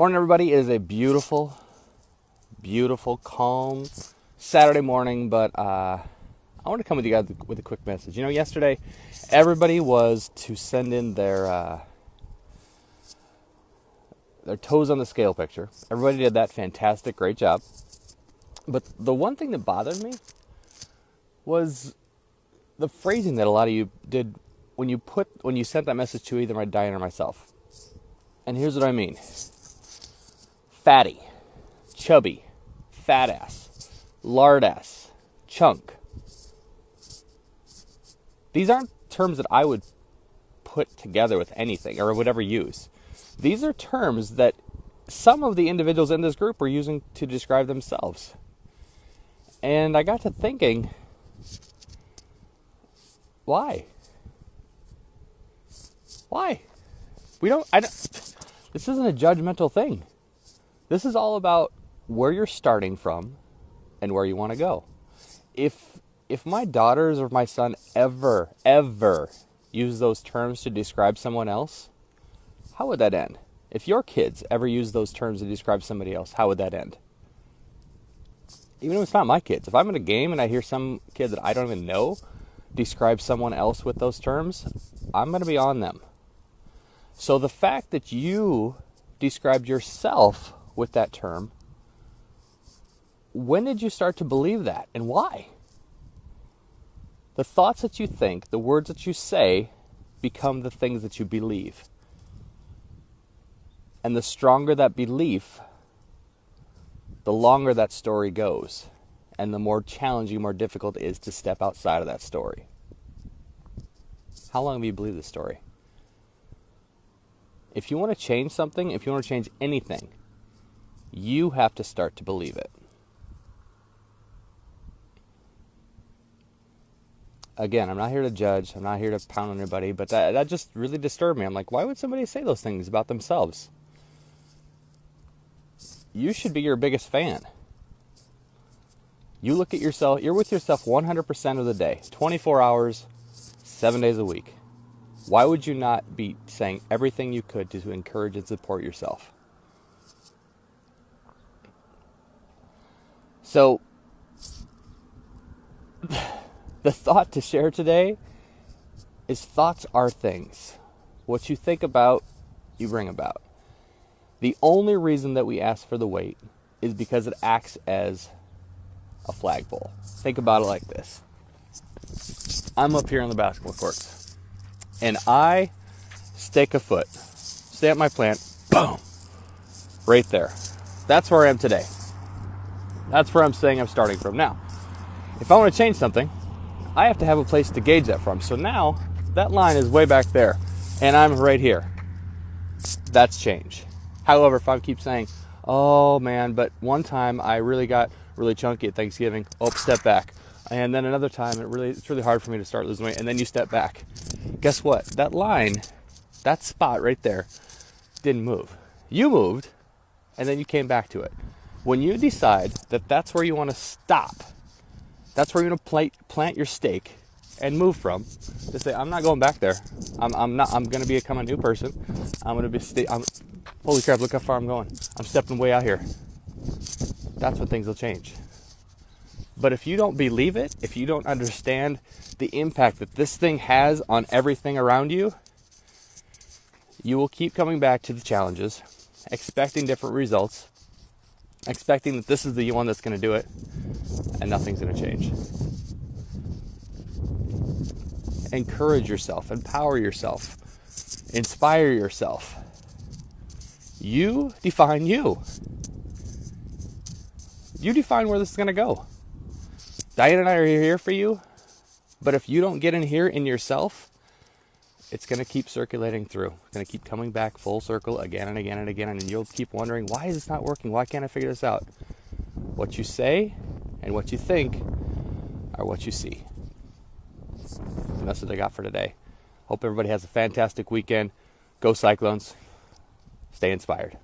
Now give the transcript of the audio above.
Morning, everybody. It is a beautiful, calm Saturday morning, but I want to come with you guys with a quick message. You know, yesterday, everybody was to send in their toes on the scale picture. Everybody did that. Fantastic. Great job. But the one thing that bothered me was the phrasing that a lot of you did when you sent that message to either my Diane or myself. And here's what I mean. Fatty, chubby, fat ass, lard ass, chunk. These aren't terms that I would put together with anything or would ever use. These are terms that some of the individuals in this group were using to describe themselves. And I got to thinking, why? Why? This isn't a judgmental thing. This is all about where you're starting from and where you want to go. If my daughters or my son ever use those terms to describe someone else, how would that end? If your kids ever use those terms to describe somebody else, how would that end? Even if it's not my kids. If I'm in a game and I hear some kid that I don't even know describe someone else with those terms, I'm going to be on them. So the fact that you described yourself with that term, when did you start to believe that and why? The thoughts that you think, the words that you say, become the things that you believe. And the stronger that belief, the longer that story goes, and the more challenging, more difficult it is to step outside of that story. How long have you believed this story? If you want to change something, if you want to change anything, you have to start to believe it. Again, I'm not here to judge. I'm not here to pound on anybody, but that just really disturbed me. I'm like, why would somebody say those things about themselves? You should be your biggest fan. You look at yourself, you're with yourself 100% of the day, 24 hours, 7 days a week. Why would you not be saying everything you could to encourage and support yourself? So, the thought to share today is thoughts are things. What you think about, you bring about. The only reason that we ask for the weight is because it acts as a flagpole. Think about it like this. I'm up here on the basketball courts, and I stake a foot, stay at my plant, boom, right there. That's where I am today. That's where I'm saying I'm starting from. Now, if I want to change something, I have to have a place to gauge that from. So now, that line is way back there, and I'm right here. That's change. However, if I keep saying, oh man, but one time I really got really chunky at Thanksgiving, step back. And then another time, it's really hard for me to start losing weight, and then you step back. Guess what? That line, that spot right there, didn't move. You moved, and then you came back to it. When you decide that that's where you want to stop, that's where you're going to plant your stake and move from, to say, I'm not going back there. I'm going to become a new person. Holy crap, look how far I'm going. I'm stepping way out here. That's when things will change. But if you don't believe it, if you don't understand the impact that this thing has on everything around you, you will keep coming back to the challenges, expecting different results, expecting that this is the one that's going to do it, and nothing's going to change. Encourage yourself, empower yourself, inspire yourself. You define you. You define where this is going to go. Diane and I are here for you, but if you don't get in here in yourself, it's going to keep circulating through. It's going to keep coming back full circle again and again and again, and you'll keep wondering, why is this not working? Why can't I figure this out? What you say and what you think are what you see. The message I got for today. Hope everybody has a fantastic weekend. Go Cyclones. Stay inspired.